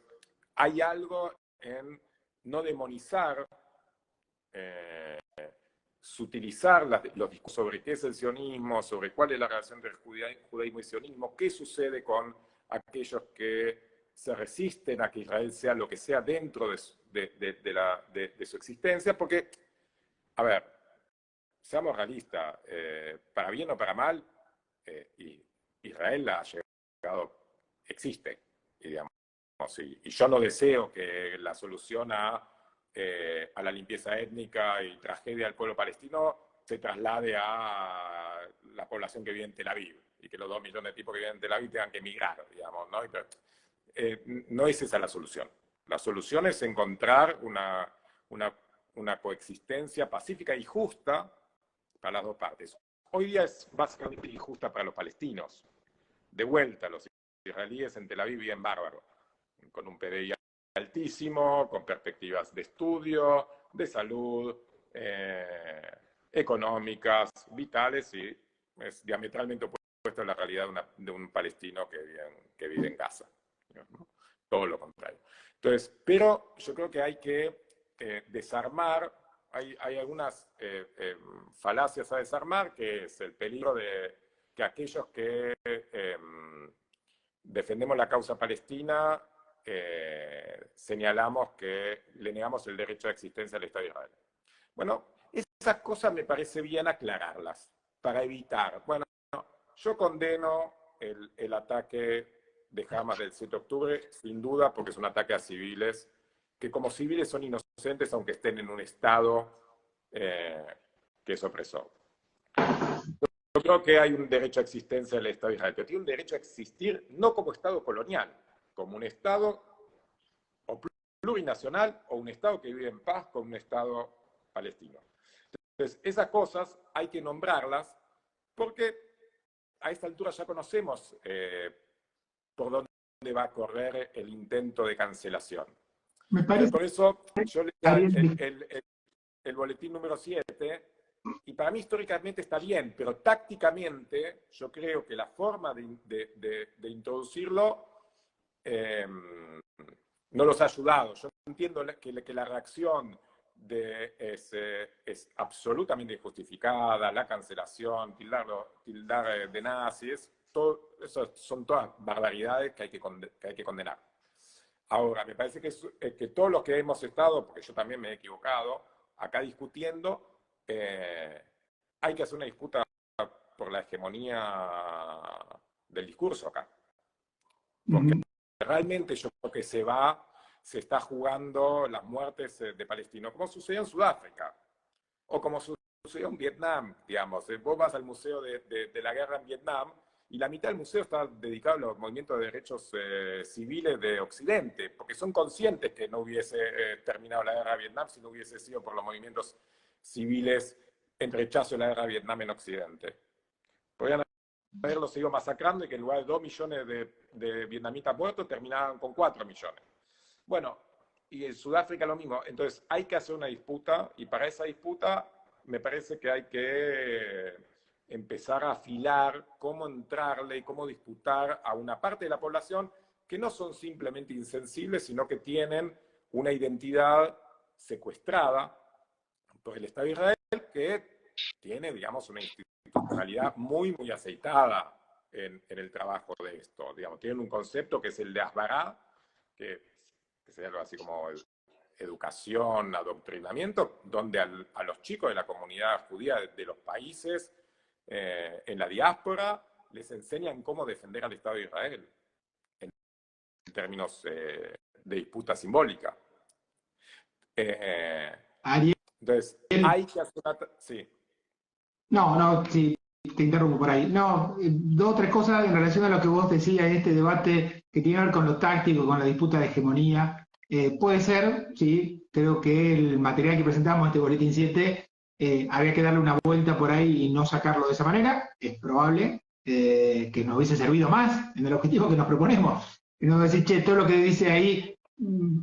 hay algo en no demonizar, sutilizar los discursos sobre qué es el sionismo, sobre cuál es la relación entre judaísmo y sionismo, qué sucede con aquellos que se resisten a que Israel sea lo que sea dentro de su existencia, porque, a ver, seamos realistas, para bien o para mal, Israel ha llegado, existe, y, digamos, y yo no deseo que la solución a la limpieza étnica y tragedia del pueblo palestino se traslade a la población que vive en Tel Aviv, y que los 2 millones de tipos que viven en Tel Aviv tengan que emigrar, digamos, ¿no? Pero, no es esa la solución. La solución es encontrar una coexistencia pacífica y justa para las dos partes. Hoy día es básicamente injusta para los palestinos. De vuelta, los israelíes en Tel Aviv viven bárbaro, con un PDI altísimo, con perspectivas de estudio, de salud, económicas, vitales, y es diametralmente opuesto a la realidad de un palestino que vive en Gaza, ¿no? Todo lo contrario. Entonces, pero yo creo que hay que desarmar, hay algunas falacias a desarmar, que es el peligro de que aquellos que defendemos la causa palestina señalamos que le negamos el derecho de existencia al Estado de Israel. Bueno, esas cosas me parece bien aclararlas, para evitar. Bueno, yo condeno el ataque de Hamas del 7 de octubre, sin duda, porque es un ataque a civiles, que como civiles son inocentes, aunque estén en un Estado que es opresor. Yo creo que hay un derecho a existencia del Estado de Israel, pero tiene un derecho a existir no como Estado colonial, como un Estado o plurinacional, o un Estado que vive en paz con un Estado palestino. Entonces, esas cosas hay que nombrarlas, porque a esta altura ya conocemos por dónde va a correr el intento de cancelación. Me parece, por eso yo leía el boletín número 7, y para mí históricamente está bien, pero tácticamente yo creo que la forma de introducirlo no los ha ayudado. Yo entiendo que la reacción es absolutamente injustificada, la cancelación, tildar de nazis, todo eso son todas barbaridades que hay que condenar. Ahora, me parece que todos los que hemos estado, porque yo también me he equivocado, acá discutiendo, hay que hacer una disputa por la hegemonía del discurso acá. Porque realmente yo creo que se está jugando las muertes de palestinos, como sucedió en Sudáfrica, o como sucedió en Vietnam, digamos. Vos vas al museo de la guerra en Vietnam, y la mitad del museo está dedicado a los movimientos de derechos civiles de Occidente, porque son conscientes que no hubiese terminado la guerra de Vietnam si no hubiese sido por los movimientos civiles en rechazo de la guerra de Vietnam en Occidente. Podrían haberlo seguido masacrando y que en lugar de 2 millones de vietnamitas muertos terminaban con 4 millones. Bueno, y en Sudáfrica lo mismo. Entonces hay que hacer una disputa, y para esa disputa me parece que hay que empezar a afilar cómo entrarle y cómo disputar a una parte de la población que no son simplemente insensibles, sino que tienen una identidad secuestrada por el Estado de Israel, que tiene, digamos, una institucionalidad muy, muy aceitada en el trabajo de esto. Digamos, tienen un concepto que es el de Asbará, que sería algo así como educación, adoctrinamiento, donde a los chicos de la comunidad judía de los países en la diáspora les enseñan cómo defender al Estado de Israel en términos de disputa simbólica. Entonces, hay que hacer una... Sí. No, sí, te interrumpo por ahí. No, 2 o 3 cosas en relación a lo que vos decías, este debate que tiene que ver con lo táctico, con la disputa de hegemonía. Puede ser, sí, creo que el material que presentamos, este boletín 7, había que darle una vuelta por ahí y no sacarlo de esa manera. Es probable que nos hubiese servido más en el objetivo que nos proponemos. Y no decir, che, todo lo que dice ahí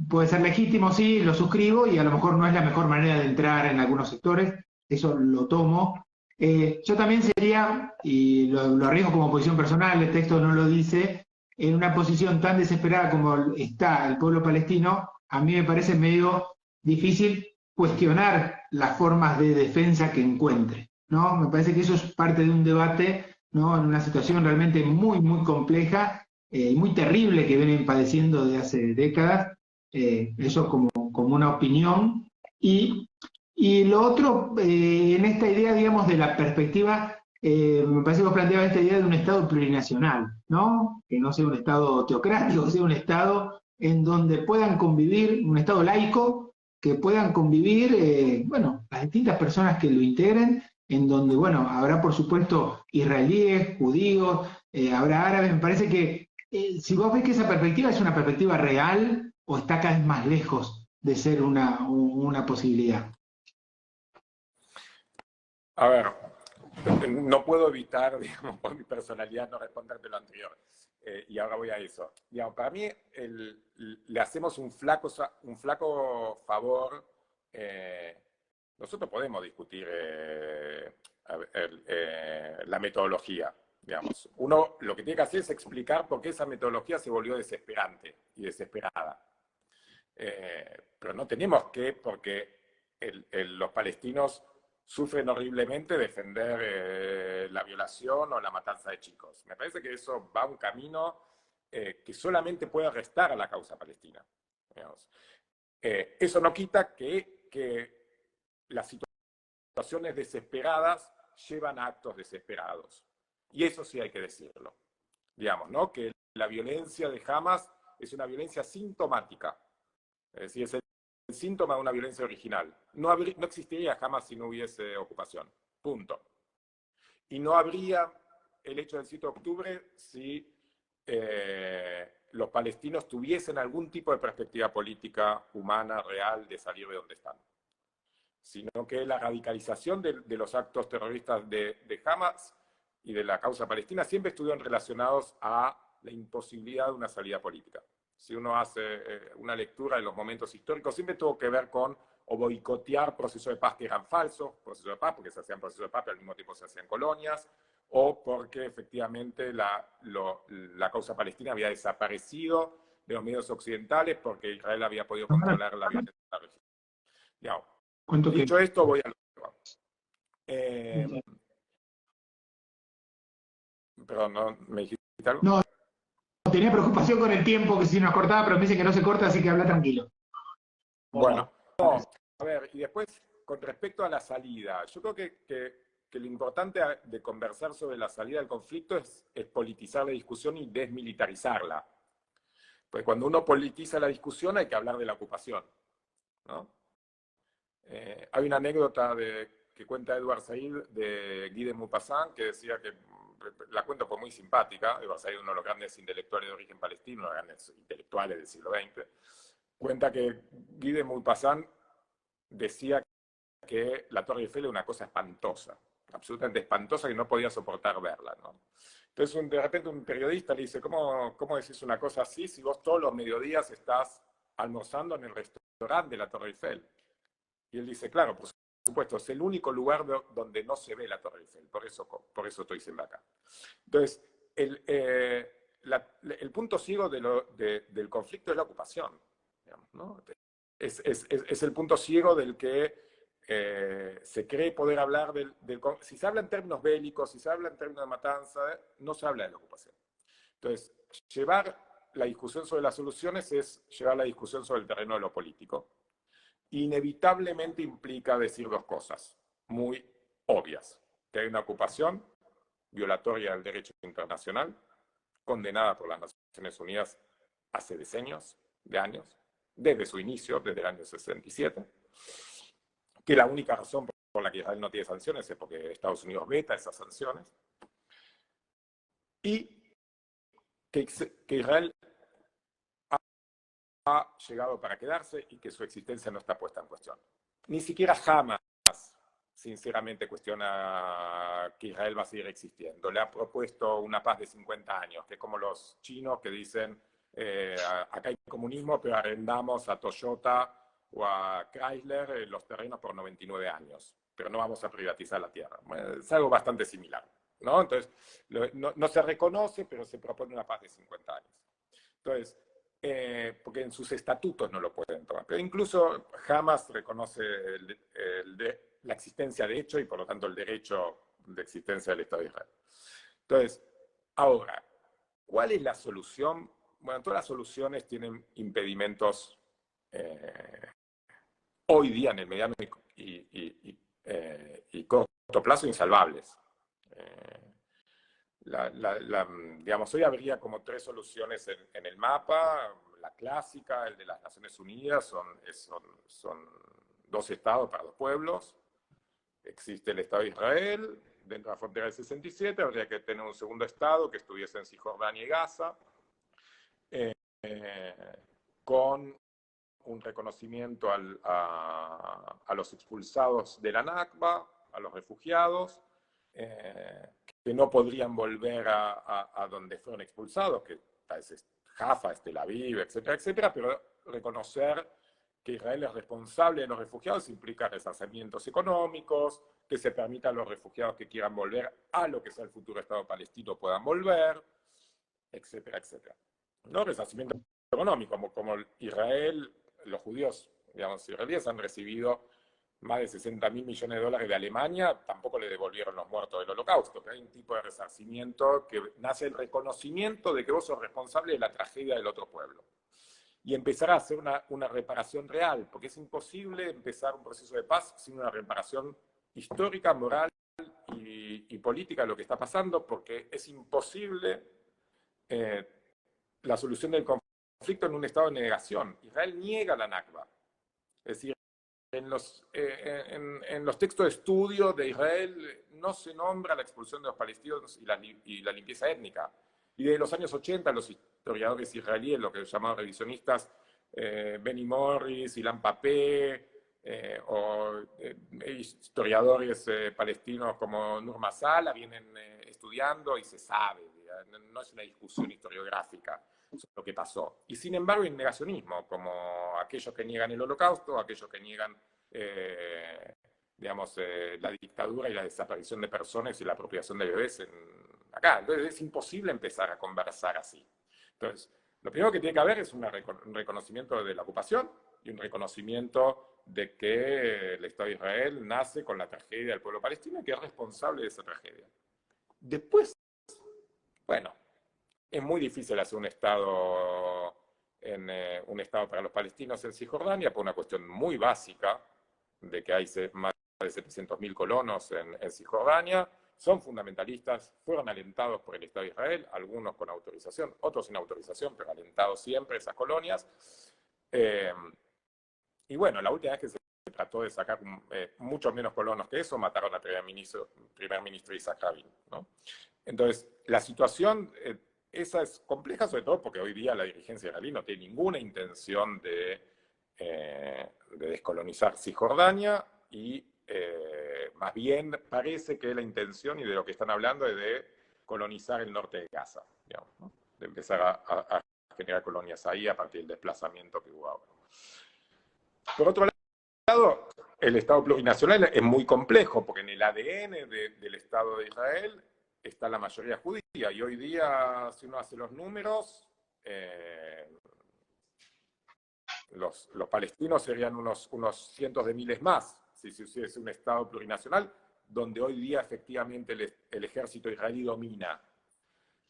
puede ser legítimo, sí, lo suscribo, y a lo mejor no es la mejor manera de entrar en algunos sectores, eso lo tomo. Yo también sería, y lo arriesgo como posición personal, el texto no lo dice, en una posición tan desesperada como está el pueblo palestino, a mí me parece medio difícil cuestionar las formas de defensa que encuentre, ¿no? Me parece que eso es parte de un debate, ¿no? En una situación realmente muy, muy compleja y muy terrible que vienen padeciendo de hace décadas, eso como una opinión. Y lo otro, en esta idea, digamos, de la perspectiva, me parece que vos planteabas esta idea de un Estado plurinacional, ¿no? Que no sea un Estado teocrático, que sea un Estado en donde puedan convivir, un Estado laico, que puedan convivir, bueno, las distintas personas que lo integren, en donde, bueno, habrá por supuesto israelíes, judíos, habrá árabes. Me parece que si vos ves que esa perspectiva es una perspectiva real o está cada vez más lejos de ser una posibilidad. A ver, no puedo evitar, digamos, por mi personalidad, no responderte lo anterior. Y ahora voy a eso. Digamos, para mí le hacemos un flaco favor. Nosotros podemos discutir la metodología, digamos. Uno lo que tiene que hacer es explicar por qué esa metodología se volvió desesperante y desesperada. Pero no tenemos que, porque los palestinos sufren horriblemente, defender la violación o la matanza de chicos. Me parece que eso va a un camino que solamente puede restar a la causa palestina. Eso no quita que las situaciones desesperadas llevan a actos desesperados. Y eso sí hay que decirlo. Digamos, ¿no? Que la violencia de Hamas es una violencia sintomática. Es decir, es el síntoma de una violencia original. No existiría Hamas si no hubiese ocupación. Punto. Y no habría el hecho del 7 de octubre si los palestinos tuviesen algún tipo de perspectiva política, humana, real, de salir de donde están. Sino que la radicalización de los actos terroristas de Hamas y de la causa palestina siempre estuvieron relacionados a la imposibilidad de una salida política. Si uno hace una lectura de los momentos históricos, siempre tuvo que ver con o boicotear procesos de paz que eran falsos, procesos de paz porque se hacían procesos de paz pero al mismo tiempo se hacían colonias, o porque efectivamente la causa palestina había desaparecido de los medios occidentales porque Israel había podido controlar la violencia de la región. Digamos, dicho esto, voy a lo que perdón, ¿no? ¿Me dijiste algo? No, tenía preocupación con el tiempo, que si nos cortaba, pero me dice que no se corta, así que habla tranquilo. Bueno, no, a ver, y después, con respecto a la salida, yo creo que que lo importante de conversar sobre la salida del conflicto es politizar la discusión y desmilitarizarla. Pues cuando uno politiza la discusión hay que hablar de la ocupación, ¿no? Hay una anécdota que cuenta Edward Said de Guy de Maupassant, que decía que, la cuenta fue muy simpática, Edward Said, uno de los grandes intelectuales de origen palestino, uno de los grandes intelectuales del siglo XX, cuenta que Guy de Maupassant decía que la Torre Eiffel era una cosa espantosa, absolutamente espantosa, que no podía soportar verla, ¿no? Entonces, de repente un periodista le dice, ¿cómo decís una cosa así si vos todos los mediodías estás almorzando en el restaurante de la Torre Eiffel? Y él dice, claro, por supuesto, es el único lugar donde no se ve la Torre Eiffel, por eso estoy siempre acá. Entonces, el punto ciego del conflicto es la ocupación, digamos, ¿no? Es el punto ciego del que se cree poder hablar si se habla en términos bélicos, si se habla en términos de matanza, no se habla de la ocupación. Entonces, llevar la discusión sobre las soluciones es llevar la discusión sobre el terreno de lo político. Inevitablemente implica decir dos cosas muy obvias: que hay una ocupación violatoria del derecho internacional, condenada por las Naciones Unidas hace decenios de años, desde su inicio, desde el año 67, que la única razón por la que Israel no tiene sanciones es porque Estados Unidos veta esas sanciones, y que Israel ha llegado para quedarse y que su existencia no está puesta en cuestión. Ni siquiera Hamas, sinceramente, cuestiona que Israel va a seguir existiendo. Le ha propuesto una paz de 50 años, que es como los chinos que dicen, acá hay comunismo, pero arrendamos a Toyota o a Chrysler los terrenos por 99 años, pero no vamos a privatizar la tierra. Bueno, es algo bastante similar, ¿no? Entonces, no se reconoce, pero se propone una paz de 50 años. Entonces, porque en sus estatutos no lo pueden tomar. Pero incluso Hamas reconoce la existencia de hecho y por lo tanto el derecho de existencia del Estado de Israel. Entonces, ahora, ¿cuál es la solución? Bueno, todas las soluciones tienen impedimentos hoy día en el mediano y corto plazo insalvables. Digamos, hoy habría como tres soluciones en el mapa. La clásica, el de las Naciones Unidas, son dos estados para dos pueblos. Existe el Estado de Israel, dentro de la frontera del 67, habría que tener un segundo estado que estuviese en Cisjordania y Gaza, con un reconocimiento a los expulsados de la Nakba, a los refugiados, que no podrían volver a donde fueron expulsados, que es Jaffa, es Tel Aviv, etcétera, etcétera, pero reconocer que Israel es responsable de los refugiados implica resarcimientos económicos, que se permita a los refugiados que quieran volver a lo que sea el futuro Estado palestino puedan volver, etcétera, etcétera. ¿No? Resarcimiento económico, como Israel, los judíos, digamos, israelíes han recibido más de 60.000 millones de dólares de Alemania, tampoco le devolvieron los muertos del Holocausto, pero hay un tipo de resarcimiento que nace el reconocimiento de que vos sos responsable de la tragedia del otro pueblo. Y empezar a hacer una reparación real, porque es imposible empezar un proceso de paz sin una reparación histórica, moral y política de lo que está pasando, porque es imposible la solución del conflicto en un estado de negación. Israel niega la Nakba. Es decir, en los textos de estudio de Israel no se nombra la expulsión de los palestinos y la limpieza étnica. Y desde los años 80 los historiadores israelíes, lo que llamaban revisionistas, Benny Morris, Ilan Papé, o historiadores palestinos como Nur Masala vienen estudiando y se sabe, no es una discusión historiográfica sobre lo que pasó. Y sin embargo hay negacionismo, como aquellos que niegan el Holocausto, aquellos que niegan digamos, la dictadura y la desaparición de personas y la apropiación de bebés acá. Entonces es imposible empezar a conversar así. Entonces, lo primero que tiene que haber es un reconocimiento de la ocupación y un reconocimiento de que el Estado de Israel nace con la tragedia del pueblo palestino y que es responsable de esa tragedia. Después, bueno, es muy difícil hacer un Estado para los palestinos en Cisjordania por una cuestión muy básica de que hay más de 700.000 colonos en Cisjordania, son fundamentalistas, fueron alentados por el Estado de Israel, algunos con autorización, otros sin autorización, pero alentados siempre esas colonias. Y bueno, la última vez que se trató de sacar muchos menos colonos que eso, mataron al primer ministro Isaac Rabin, ¿no? Entonces, la situación esa es compleja, sobre todo porque hoy día la dirigencia israelí no tiene ninguna intención de descolonizar Cisjordania y más bien parece que la intención y de lo que están hablando es de colonizar el norte de Gaza, digamos, ¿no? De empezar a generar colonias ahí a partir del desplazamiento que hubo ahora. Por otro lado, el Estado plurinacional es muy complejo, porque en el ADN del Estado de Israel está la mayoría judía, y hoy día, si uno hace los números, los palestinos serían unos cientos de miles más, si se hiciese un Estado plurinacional, donde hoy día efectivamente el ejército israelí domina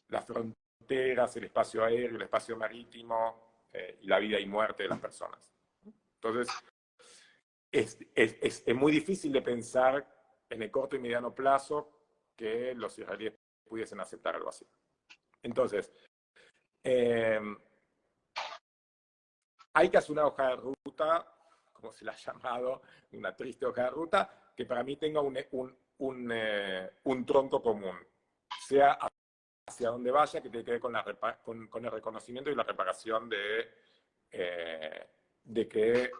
las fronteras, el espacio aéreo, el espacio marítimo, y la vida y muerte de las personas. Entonces, es muy difícil de pensar en el corto y mediano plazo que los israelíes pudiesen aceptar algo así. Entonces, hay que hacer una hoja de ruta, como se la ha llamado, una triste hoja de ruta, que para mí tenga un tronco común, sea hacia donde vaya, que tiene que ver con el reconocimiento y la reparación de que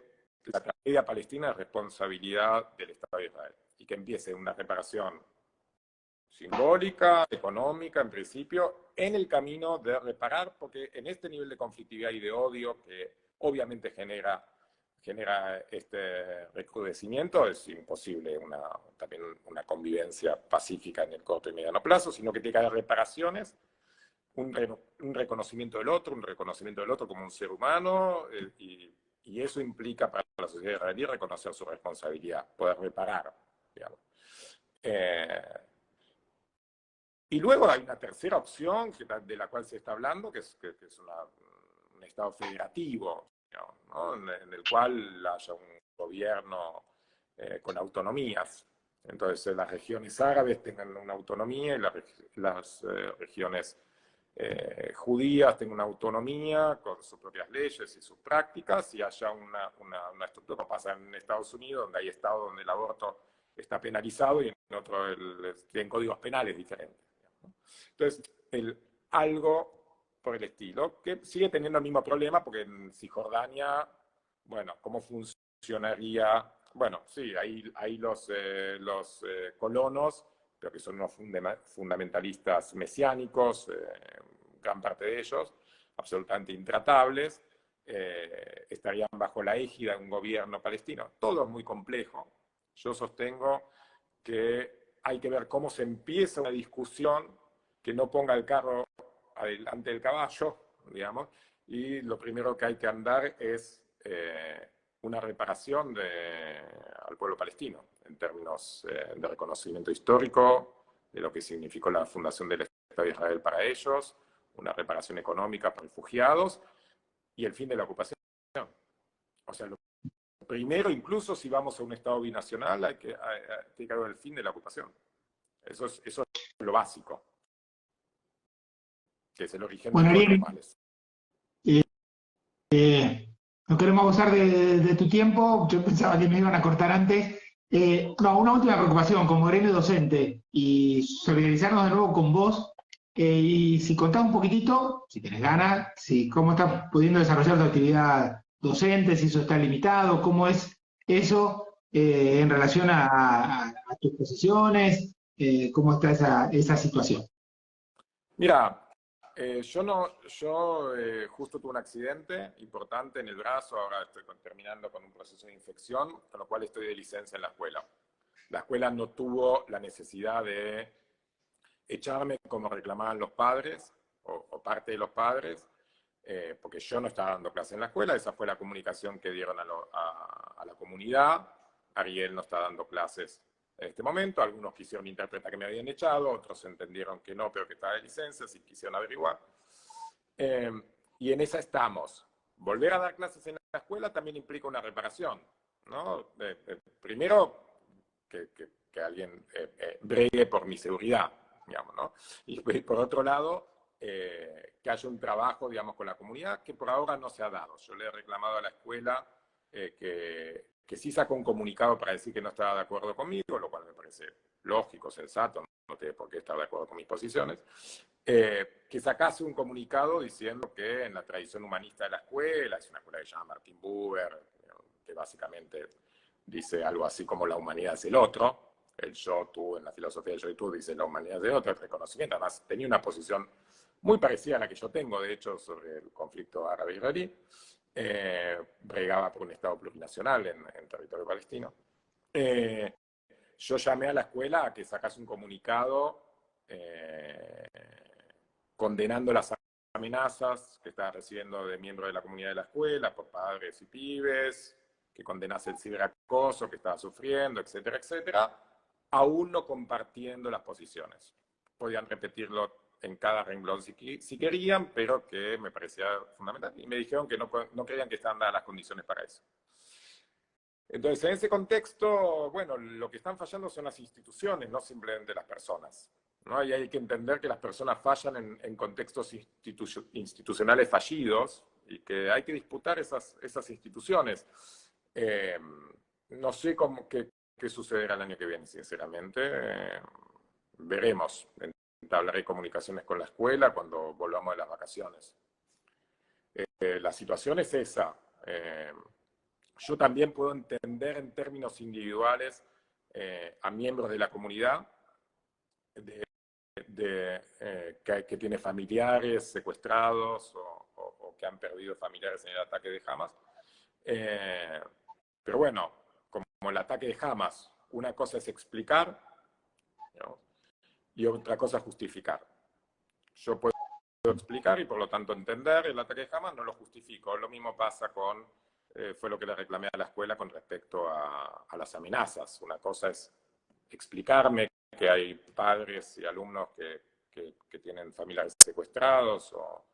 la tragedia palestina es responsabilidad del Estado de Israel, y que empiece una reparación simbólica, económica, en principio, en el camino de reparar, porque en este nivel de conflictividad y de odio que obviamente genera este recrudecimiento, es imposible también una convivencia pacífica en el corto y mediano plazo, sino que tiene que haber reparaciones, un reconocimiento del otro como un ser humano, y eso implica para la sociedad israelí reconocer su responsabilidad, poder reparar, digamos. Y luego hay una tercera opción de la cual se está hablando, que es un Estado federativo, digamos, ¿no? En el cual haya un gobierno con autonomías. Entonces las regiones árabes tengan una autonomía y las regiones judías tengan una autonomía con sus propias leyes y sus prácticas, y haya una estructura, como pasa en Estados Unidos, donde hay estados donde el aborto está penalizado y en otros tienen códigos penales diferentes. Entonces, algo por el estilo, que sigue teniendo el mismo problema, porque en Cisjordania, bueno, ¿cómo funcionaría? Bueno, sí, hay los colonos, pero que son unos fundamentalistas mesiánicos, gran parte de ellos, absolutamente intratables, estarían bajo la égida de un gobierno palestino. Todo es muy complejo. Yo sostengo que hay que ver cómo se empieza una discusión que no ponga el carro adelante del caballo, digamos, y lo primero que hay que andar es una reparación al pueblo palestino, en términos de reconocimiento histórico, de lo que significó la fundación del Estado de Israel para ellos, una reparación económica para refugiados, y el fin de la ocupación. O sea, lo primero, incluso si vamos a un Estado binacional, tiene que haber el fin de la ocupación. Eso es lo básico, que es el origen de todos los males. No queremos abusar de tu tiempo, yo pensaba que me iban a cortar antes. No, una última preocupación como gremio docente y solidarizarnos de nuevo con vos. Y si contás un poquitito, si tenés ganas, cómo estás pudiendo desarrollar tu actividad docente, si eso está limitado, cómo es eso en relación a tus posiciones, cómo está esa situación. Mira, yo justo tuve un accidente importante en el brazo, ahora estoy terminando con un proceso de infección, con lo cual estoy de licencia en la escuela. La escuela no tuvo la necesidad de echarme como reclamaban los padres, o parte de los padres, porque yo no estaba dando clase en la escuela. Esa fue la comunicación que dieron a la comunidad. Ariel no está dando clases en este momento. Algunos quisieron interpretar que me habían echado, otros entendieron que no, pero que estaba de licencia, y quisieron averiguar. Y en esa estamos. Volver a dar clases en la escuela también implica una reparación, ¿no? Primero, que alguien bregue por mi seguridad, digamos, ¿no? Y por otro lado, que haya un trabajo, digamos, con la comunidad, que por ahora no se ha dado. Yo le he reclamado a la escuela que sí sacó un comunicado para decir que no estaba de acuerdo conmigo, lo cual me parece lógico, sensato, no tiene por qué estar de acuerdo con mis posiciones, que sacase un comunicado diciendo que en la tradición humanista de la escuela, es una escuela que se llama Martin Buber, que básicamente dice algo así como la humanidad es el otro, el yo, tú, en la filosofía del yo y tú dice la humanidad es el otro, el reconocimiento, además tenía una posición muy parecida a la que yo tengo, de hecho, sobre el conflicto árabe-israelí, bregaba por un Estado plurinacional en territorio palestino. Yo llamé a la escuela a que sacase un comunicado condenando las amenazas que estaba recibiendo de miembros de la comunidad de la escuela por padres y pibes, que condenase el ciberacoso que estaba sufriendo, etcétera, etcétera, aún no compartiendo las posiciones. Podían repetirlo en cada renglón si querían, pero que me parecía fundamental. Y me dijeron que no creían que estaban dadas las condiciones para eso. Entonces, en ese contexto, bueno, lo que están fallando son las instituciones, no simplemente las personas, ¿no? Y hay que entender que las personas fallan en contextos institucionales fallidos y que hay que disputar esas instituciones. No sé qué sucederá el año que viene, sinceramente. Veremos. Entablaré comunicaciones con la escuela cuando volvamos de las vacaciones. La situación es esa. Yo también puedo entender en términos individuales a miembros de la comunidad que tiene familiares secuestrados o que han perdido familiares en el ataque de Hamas. Pero bueno, como el ataque de Hamas, una cosa es explicar, ¿no? Y otra cosa es justificar. Yo puedo explicar y por lo tanto entender el ataque de Hamas, no lo justifico. Lo mismo pasa con, fue lo que le reclamé a la escuela con respecto a las amenazas. Una cosa es explicarme que hay padres y alumnos que tienen familiares secuestrados o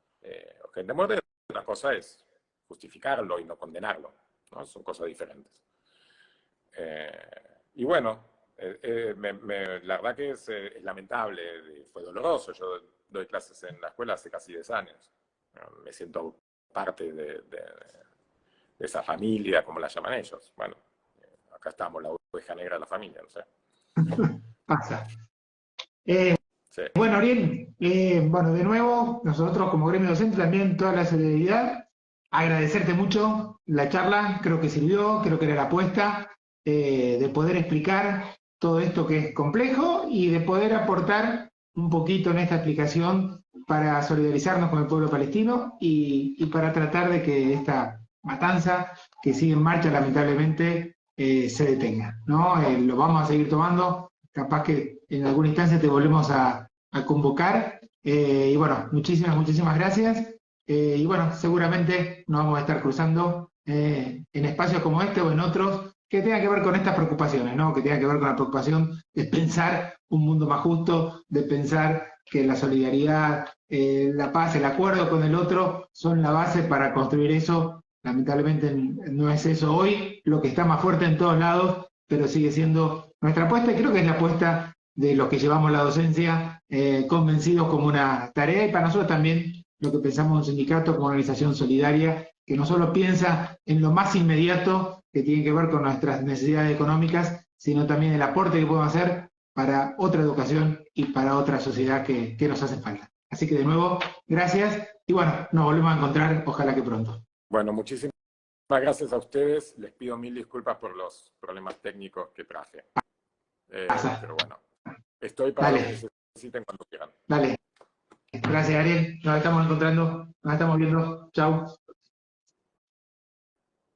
gente muerta. Otra cosa es justificarlo y no condenarlo, ¿no? Son cosas diferentes. Y bueno, la verdad que es lamentable, fue doloroso. Yo doy clases en la escuela hace casi 10 años. Me siento parte de esa familia, como la llaman ellos. Bueno, acá estamos, la oveja negra de la familia, no sé. Pasa. Sí. Bueno, Ariel, bueno, de nuevo, nosotros como gremio docente también toda la solidaridad. Agradecerte mucho la charla, creo que sirvió, creo que era la apuesta de poder explicar todo esto que es complejo y de poder aportar un poquito en esta explicación para solidarizarnos con el pueblo palestino y para tratar de que esta matanza que sigue en marcha lamentablemente se detenga, ¿no? Lo vamos a seguir tomando, capaz que en alguna instancia te volvemos a convocar, y bueno, muchísimas gracias, y bueno, seguramente nos vamos a estar cruzando en espacios como este o en otros que tengan que ver con estas preocupaciones, ¿no? Que tengan que ver con la preocupación de pensar un mundo más justo, de pensar que la solidaridad, la paz, el acuerdo con el otro son la base para construir eso. Lamentablemente no es eso hoy, lo que está más fuerte en todos lados, pero sigue siendo nuestra apuesta, y creo que es la apuesta de los que llevamos la docencia convencidos como una tarea, y para nosotros también lo que pensamos en un sindicato como organización solidaria, que no solo piensa en lo más inmediato que tiene que ver con nuestras necesidades económicas, sino también el aporte que podemos hacer para otra educación y para otra sociedad que nos hace falta. Así que de nuevo, gracias, y bueno, nos volvemos a encontrar, ojalá que pronto. Bueno, muchísimas gracias a ustedes. Les pido mil disculpas por los problemas técnicos que traje. Pero bueno, estoy para lo que necesiten cuando quieran. Dale. Gracias, Ariel. Nos estamos encontrando, nos estamos viendo. Chau.